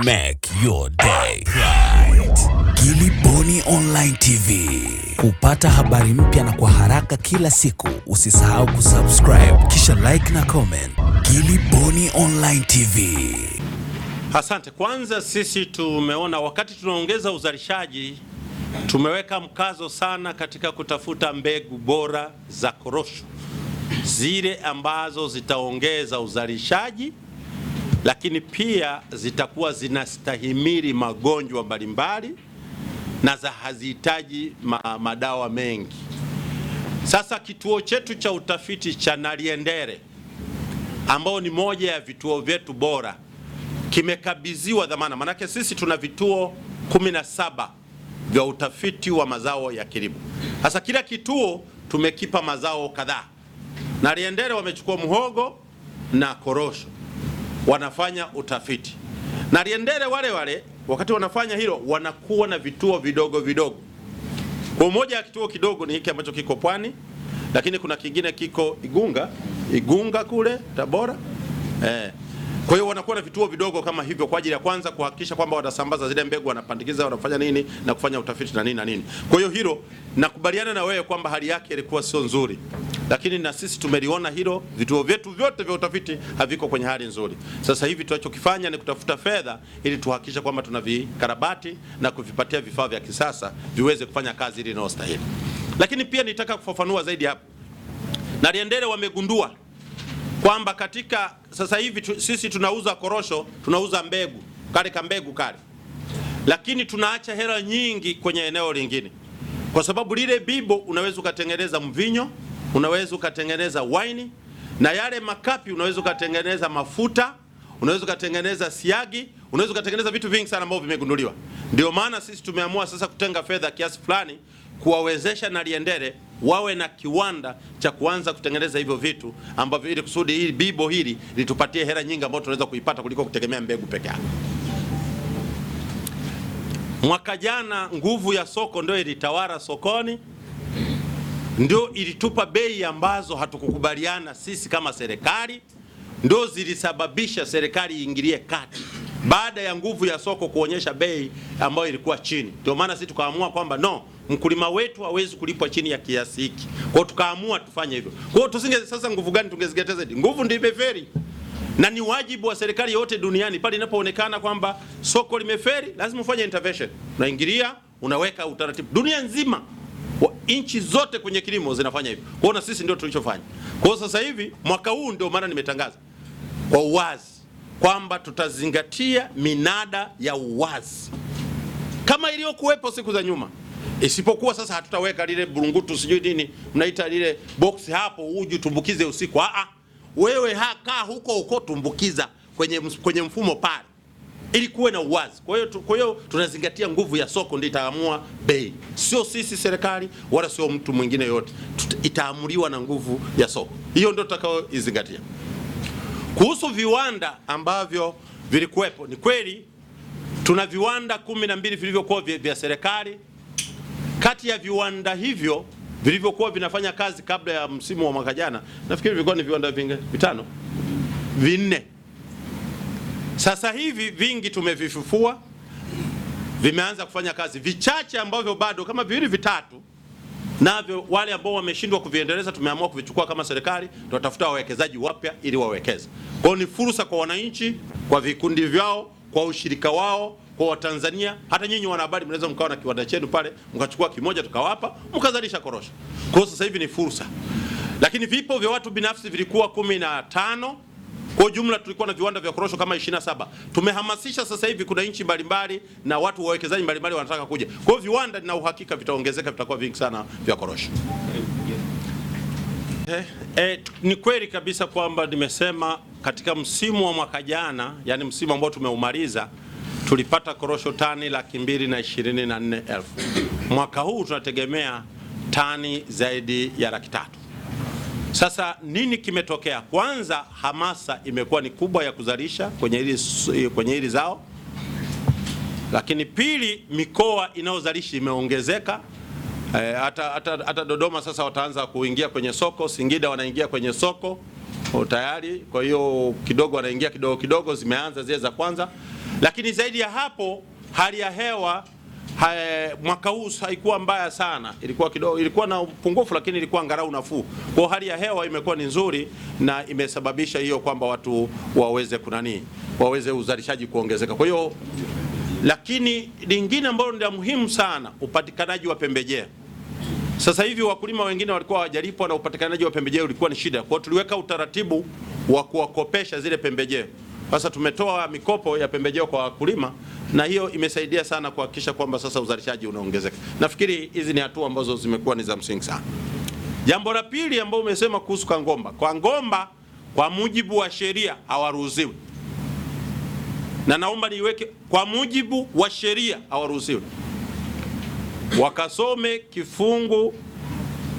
Make your day right. Gilly Bonny Online TV. Kupata habari mpya na kwa haraka kila siku, usisahau kusubscribe kisha like na comment. Gilly Bonny Online TV. Asante. Kwanza sisi tumeona wakati tunaongeza uzalishaji, tumeweka mkazo sana katika kutafuta mbegu bora za korosho, zile ambazo zitaongeza uzalishaji lakini pia zitakuwa zinastahimili magonjwa mbalimbali na za hazihitaji madawa mengi. Sasa kituo chetu cha utafiti cha Naliendele, ambao ni moja ya vituo vyetu bora, kimekabidhiwa dhamana. Manake sisi tuna vituo 17 vya utafiti wa mazao ya kilimo. Sasa kila kituo tumekipa mazao kadhaa. Naliendele wamechukua muhogo na korosho, wanafanya utafiti. Naliendele wale wakati wanafanya hilo, wanakuwa na vituo vidogo vidogo. Kwa moja ya kituo kidogo ni hiki ambacho kiko Pwani, lakini kuna kingine kiko Igunga kule Tabora. Kwa hiyo wanakuwa na vituo vidogo kama hivyo kwa ajili ya kwanza kuhakikisha kwamba wanasambaza zile mbegu, wanapandikiza, wanafanya nini na kufanya utafiti na nini na nini. Kwa hiyo hilo nakubaliana na wewe kwamba hali yake ilikuwa sio nzuri, lakini na sisi tumeliona hilo. Vituo vyetu vyote vya utafiti haviko kwenye hali nzuri. Sasa hivi tunachokifanya ni kutafuta fedha ili tuhakikisha kwamba tunavikarabati na kuvipatia vifaa vya kisasa viweze kufanya kazi ile inayostahili. Lakini pia nitaka kufafanua zaidi hapo. Naliendele wamegundua kwamba katika sasa hivi sisi tunauza korosho, tunauza mbegu kale, lakini tunaacha hela nyingi kwenye eneo lingine, kwa sababu lile bibo unaweza ukatengeneza mvinyo, unaweza ukatengeneza wine, na yale makapi unaweza ukatengeneza mafuta, unaweza ukatengeneza siagi, unaweza ukatengeneza vitu vingi sana ambavyo vimegunduliwa. Ndio maana sisi tumeamua sasa kutenga fedha kiasi fulani kuwawezesha Naliendele wawe na kiwanda cha kuanza kutengeneza hivyo vitu ambavyo, ili kusudi hili bibo hili litupatie hela nyingi ambayo tunaweza kuipata kuliko kutegemea mbegu peke yake. Mwaka jana nguvu ya soko ndio ilitawala sokoni, ndio ilitupa bei ambazo hatukukubaliana sisi kama serikali, ndio zilisababisha serikali iingilie kati baada ya nguvu ya soko kuonyesha bei ambayo ilikuwa chini. Ndio maana sisi tukaamua kwamba no, mkulima wetu hawezi kulipwa chini ya kiasi hiki. Kwa hiyo tukaamua tufanye hivyo. Kwa hiyo tusinge sasa nguvu gani tungezigatia zaidi? Nguvu ndio imeferi. Na ni wajibu wa serikali yote duniani, pale inapoonekana kwamba soko limeferi, lazima ufanye intervention. Unaingilia, unaweka utaratibu. Dunia nzima, nchi zote kwenye kilimo zinafanya hivyo. Kwa hiyo na sisi ndio tulichofanya. Kwa hiyo sasa hivi mwaka huu ndio maana nimetangaza kwa uwazi kwamba tutazingatia minada ya uwazi kama iliyokuwepo siku za nyuma. Isipokuwa sasa hatutaweka lile burungutu sijui nini mnaita lile box hapo uje tumbukize usiku. Wewe kaa huko tumbukiza kwenye mfumo pale ili kuwe na uwazi. Kwa hiyo tunazingatia nguvu ya soko ndio itaamua bei. Sio sisi serikali wala sio mtu mwingine yote. Itaamuliwa na nguvu ya soko. Hiyo ndio tutakayoizingatia. Kuhusu viwanda ambavyo vilikuwepo, ni kweli tuna viwanda 12 vilivyokuwa vya serikali. Kati ya viwanda hivyo vilivyokuwa vinafanya kazi kabla ya msimu wa mwaka jana, nafikiri vilikuwa ni viwanda vinne. Sasa hivi vingi tumevifufua, vimeanza kufanya kazi. Vichache ambavyo bado kama 2-3 navyo wale ambao wameshindwa kuviendeleza tumeamua kuvichukua kama serikali, tunatafuta wawekezaji wapya ili wawekeze. Kwa hiyo ni fursa kwa wananchi, kwa vikundi vyao, kwa ushirika wao, kwa Watanzania. Hata nyinyi wanahabari mnaweza mkawa na kiwanda chenu pale, mkachukua kimoja tukawapa, mkazalisha korosho. Kwa hiyo sasa hivi ni fursa. Lakini vipo vya watu binafsi vilikuwa 15. Kwa jumla tulikuwa na viwanda vya korosho kama 27. Tumehamasisha sasa hivi kuna nchi mbalimbali na watu wawekezaji mbalimbali wanataka kuja. Kwa hiyo viwanda na uhakika vitaongezeka, vitakuwa vingi sana vya korosho. Ni kweli kabisa kwamba nimesema katika msimu wa mwaka jana, yani msimu ambao tumeumaliza, tulipata korosho tani 224,000. Mwaka huu tunategemea tani zaidi ya 300,000. Sasa nini kimetokea? Kwanza, hamasa imekuwa ni kubwa ya kuzalisha kwenye hili zao. Lakini pili, mikoa inayozalisha imeongezeka. Hata Dodoma sasa wataanza kuingia kwenye soko, Singida wanaingia kwenye soko tayari. Kwa hiyo kidogo wanaingia kidogo, zimeanza zile za kwanza. Lakini zaidi ya hapo, hali ya hewa mwaka huu haikuwa mbaya sana, ilikuwa kidogo, ilikuwa na upungufu, lakini ilikuwa angalau nafuu. Kwa hali ya hewa imekuwa ni nzuri na imesababisha hiyo kwamba watu waweze uzalishaji kuongezeka. Kwa hiyo, lakini lingine ambalo ni muhimu sana, upatikanaji wa pembejeo. Sasa hivi wakulima wengine walikuwa hawajalipwa na upatikanaji wa pembejeo ulikuwa ni shida. Kwa hiyo tuliweka utaratibu wa kuwakopesha zile pembejeo. Sasa tumetoa mikopo ya pembejeo kwa wakulima na hiyo imesaidia sana kuhakikisha kwamba sasa uzalishaji unaongezeka. Nafikiri hizi ni hatua ambazo zimekuwa ni za msingi sana. Jambo la pili ambalo umesema kuhusu Kangomba. Kwa Ngomba kwa mujibu wa sheria hawaruhusiwi. Na naomba niweke kwa mujibu wa sheria hawaruhusiwi. Wakasome kifungu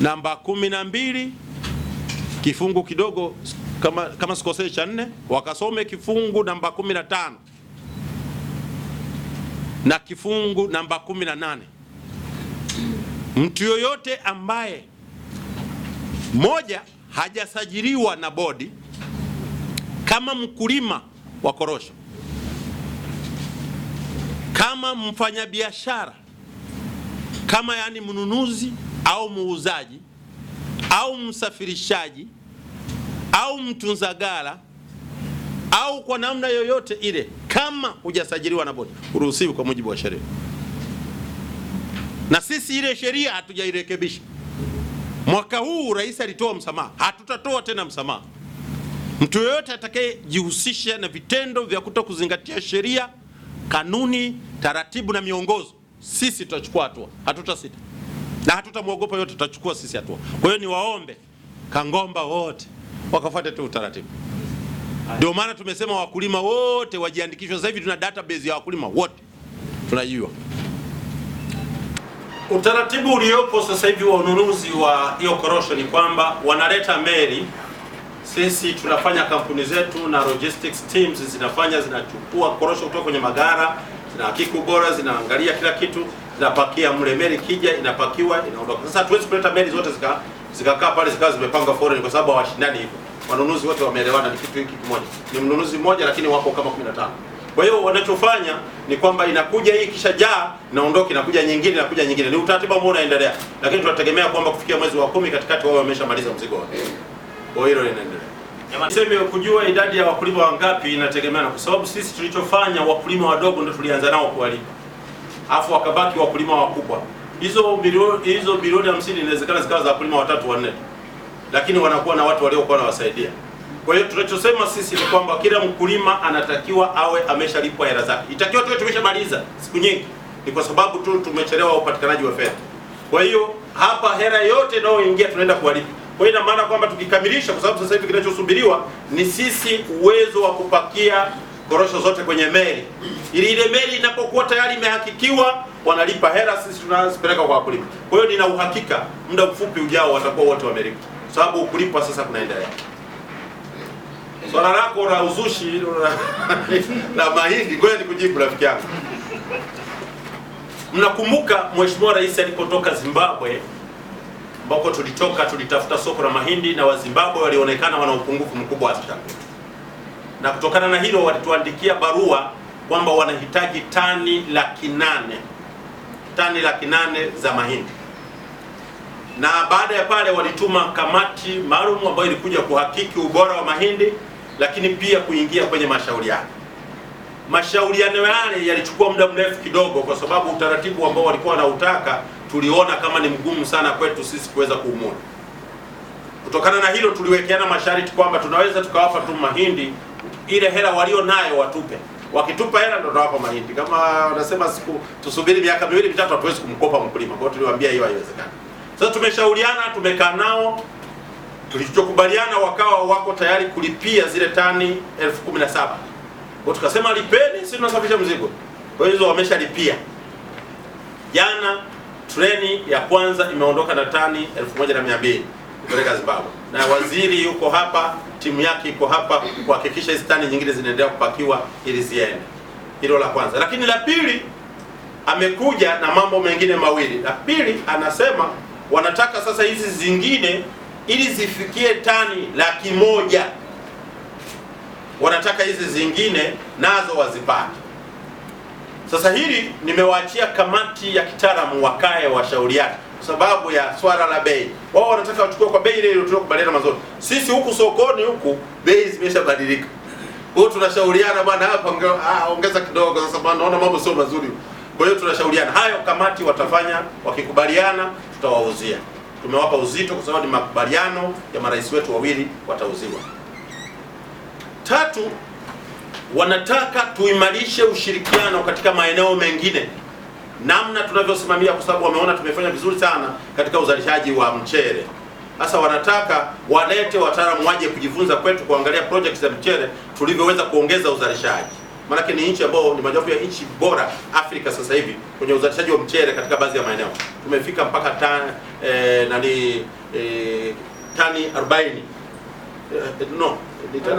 namba 12 kifungu kidogo kama sikosei cha 4, wakasome kifungu namba 15 na kifungu namba 18. Mtu yoyote ambaye moja hajasajiliwa na bodi kama mkulima wa korosho, kama mfanyabiashara, kama yani mnunuzi au muuzaji au msafirishaji au mtunza ghala au kwa namna yoyote ile, kama hujasajiliwa na bodi, uruhusiwi kwa mujibu wa sheria. Na sisi ile sheria hatujairekebisha. Mwaka huu rais alitoa msamaha, hatutatoa tena msamaha. Mtu yoyote atakayejihusisha na vitendo vya kutokuzingatia sheria, kanuni, taratibu na miongozo, sisi tutachukua hatua, hatutasita na hatutamwogopa yote, tutachukua sisi hatua. Kwa hiyo niwaombe Kangomba wote wakafuate tu utaratibu. Ndio maana tumesema wakulima wote wajiandikishwe. Sasa hivi tuna database ya wakulima wote, tunajua utaratibu uliopo sasa hivi wa ununuzi wa hiyo korosho ni kwamba wanaleta meli, sisi tunafanya, kampuni zetu na logistics teams zinachukua korosho kutoka kwenye magara, zinahakiki ubora, zinaangalia kila kitu, zinapakia mle, meli kija inapakiwa inaondoka. Sasa hatuwezi kuleta meli zote zikakaa pale zikawa zimepanga foleni kwa sababu hawashindani hivyo. Wanunuzi wote wameelewana, ni kitu hiki kimoja, ni mnunuzi mmoja lakini wako kama 15. Kwa hiyo wanachofanya ni kwamba inakuja hii kisha jaa inaondoka, inakuja nyingine, inakuja nyingine. Ni utaratibu ambao unaendelea, lakini tunategemea kwamba kufikia mwezi wa 10 katikati wao wameshamaliza mzigo wao. Kwa hiyo inaendelea. Niseme kujua idadi ya wakulima wangapi inategemeana, kwa sababu sisi tulichofanya wakulima wadogo ndio tulianza nao kuwalipa, afu wakabaki wakulima wakubwa. Hizo bilioni 50 inawezekana zikawa za wakulima 3-4, lakini wanakuwa na watu waliokuwa wanawasaidia. Kwa hiyo tunachosema sisi ni kwamba kila mkulima anatakiwa awe ameshalipwa hela zake. Itakiwa tuwe tumeshamaliza siku nyingi, ni kwa sababu tu tumechelewa upatikanaji wa fedha. Kwa hiyo hapa hela yote inayoingia tunaenda kuwalipa. Kwa hiyo ina maana kwamba tukikamilisha, kwa sababu sasa hivi kinachosubiriwa ni sisi uwezo wa kupakia korosho zote kwenye meli, ili ile meli inapokuwa tayari imehakikiwa wanalipa hela, sisi tunazipeleka kwa wakulima. Kwa hiyo nina uhakika muda mfupi ujao watakuwa wote wamelipa, sababu kulipwa sasa kunaendelea. Swala lako la uzushi la mahindi, ngoja nikujibu rafiki yangu. Mnakumbuka Mheshimiwa Rais alipotoka Zimbabwe, ambako tulitafuta soko la mahindi na Wazimbabwe walionekana wana upungufu mkubwa wa chakula. Na kutokana na hilo walituandikia barua kwamba wanahitaji tani 800,000 za mahindi. Na baada ya pale walituma kamati maalum ambayo ilikuja kuhakiki ubora wa mahindi, lakini pia kuingia kwenye mashauriano. Mashauriano yale yalichukua muda mrefu kidogo, kwa sababu utaratibu ambao walikuwa wanautaka tuliona kama ni mgumu sana kwetu sisi kuweza kuumudu. Kutokana na hilo tuliwekeana masharti kwamba tunaweza tukawapa tu mahindi, ile hela walio nayo watupe. Wakitupa hela ndio tunawapa mahindi. Kama wanasema tusubiri miaka 2-3 hatuwezi kumkopa mkulima. Kwa hiyo tuliwaambia hiyo haiwezekani. Sasa tumeshauriana, tumekaa nao, tulichokubaliana wakawa wako tayari kulipia zile tani 17,000. Kwa tukasema lipeni, sisi tunasafisha mzigo. Kwa hiyo wameshalipia. Jana treni ya kwanza imeondoka na tani 1,200 kupeleka Zimbabwe. Na waziri yuko hapa, timu yake iko hapa kuhakikisha hizo tani nyingine zinaendelea kupakiwa ili ziende. Hilo la kwanza. Lakini la pili, amekuja na mambo mengine mawili. La pili anasema wanataka sasa hizi zingine ili zifikie tani 100,000. Wanataka hizi zingine nazo wazipate. Sasa hili nimewaachia kamati ya kitaalamu wakae washauriane, kwa sababu ya swala la bei. Wao wanataka wachukue kwa bei ile ile tuliyokubaliana mwanzo. Sisi huku sokoni huku bei zimeshabadilika. Kwa hiyo tunashauriana, bwana hapa ongeza kidogo, sasa bwana naona mambo sio mazuri. Kwa hiyo tunashauriana. Hayo kamati watafanya, wakikubaliana tutawauzia. Tumewapa uzito kwa sababu ni makubaliano ya marais wetu wawili, watauziwa. Tatu, wanataka tuimarishe ushirikiano katika maeneo mengine, namna tunavyosimamia, kwa sababu wameona tumefanya vizuri sana katika uzalishaji wa mchele. Sasa wanataka walete wataalamu waje kujifunza kwetu, kuangalia projects za mchele tulivyoweza kuongeza uzalishaji. Maana ni nchi ambayo ni mojawapo ya nchi bora Afrika sasa hivi kwenye uzalishaji wa mchele katika baadhi ya maeneo. Tumefika mpaka tani 40 ni tani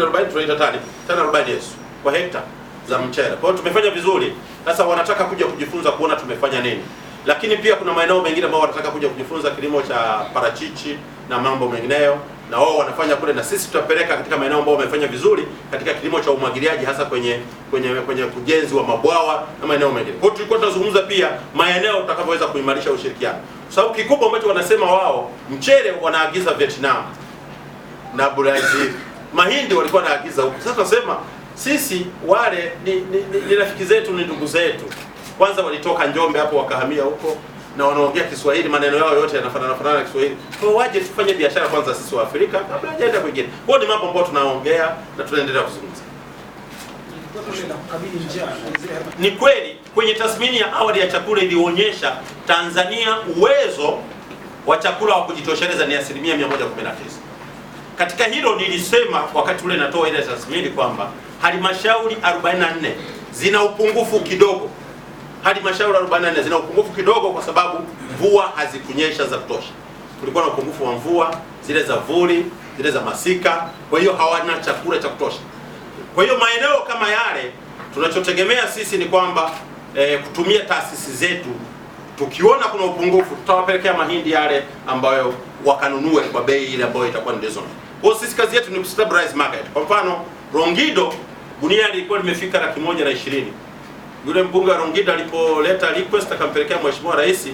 40 tunaita tani 40 yes kwa hekta za mchele. Kwa hiyo tumefanya vizuri. Sasa wanataka kuja kujifunza kuona tumefanya nini. Lakini pia kuna maeneo mengine ambayo wanataka kuja kujifunza kilimo cha parachichi na mambo mengineyo, na wao wanafanya kule, na sisi tutapeleka katika maeneo ambayo wamefanya vizuri katika kilimo cha umwagiliaji, hasa kwenye ujenzi wa mabwawa na maeneo mengine. Kwa hiyo tulikuwa tunazungumza pia maeneo tutakavyoweza kuimarisha ushirikiano. Kwa sababu kikubwa ambacho wanasema wao, mchele wanaagiza Vietnam na Brazil. Mahindi walikuwa wanaagiza huko. Sasa tunasema sisi wale ni rafiki zetu, ni ndugu zetu. Kwanza walitoka Njombe hapo wakahamia huko, na wanaongea Kiswahili, maneno yao yote yanafanana na Kiswahili. Kwa hiyo waje tufanye biashara kwanza sisi wa Afrika kabla hajaenda kwingine. Kwa hiyo ni mambo ambayo tunaongea na tunaendelea kuzungumza. Ni kweli kwenye tathmini ya awali ya chakula ilionyesha Tanzania uwezo wa chakula wa kujitosheleza ni 119%. Katika hilo nilisema wakati ule natoa ile tathmini kwamba halmashauri 44 zina upungufu kidogo. Halmashauri 44 zina upungufu kidogo kwa sababu mvua hazikunyesha za kutosha. Kulikuwa na upungufu wa mvua, zile za vuli, zile za masika, kwa hiyo hawana chakula cha kutosha. Kwa hiyo maeneo kama yale tunachotegemea sisi ni kwamba kutumia taasisi zetu, tukiona kuna upungufu tutawapelekea mahindi yale ambayo wakanunue kwa bei ile ambayo itakuwa ni reasonable. Kwa hiyo sisi kazi yetu ni kustabilize market. Kwa mfano Rongido gunia lilikuwa limefika 120,000. Yule mbunge wa Rongido alipoleta request akampelekea Mheshimiwa Rais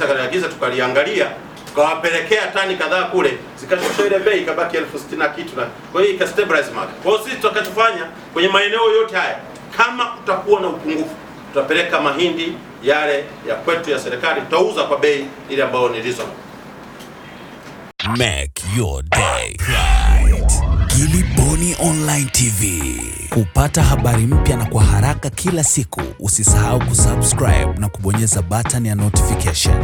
akaniagiza tukaliangalia, tukawapelekea tani kadhaa kule, zikashusha ile bei ikabaki 60,000 na kitu, na kwa hiyo ikastabilize market. Kwa hiyo sisi tutakachofanya kwenye maeneo yote haya, kama kutakuwa na upungufu tutapeleka mahindi yale ya kwetu ya serikali, tutauza kwa bei ile ambayo ni reasonable. Make your day right. Gilly Bonny Online TV. Kupata habari mpya na kwa haraka kila siku, usisahau kusubscribe na kubonyeza button ya notification.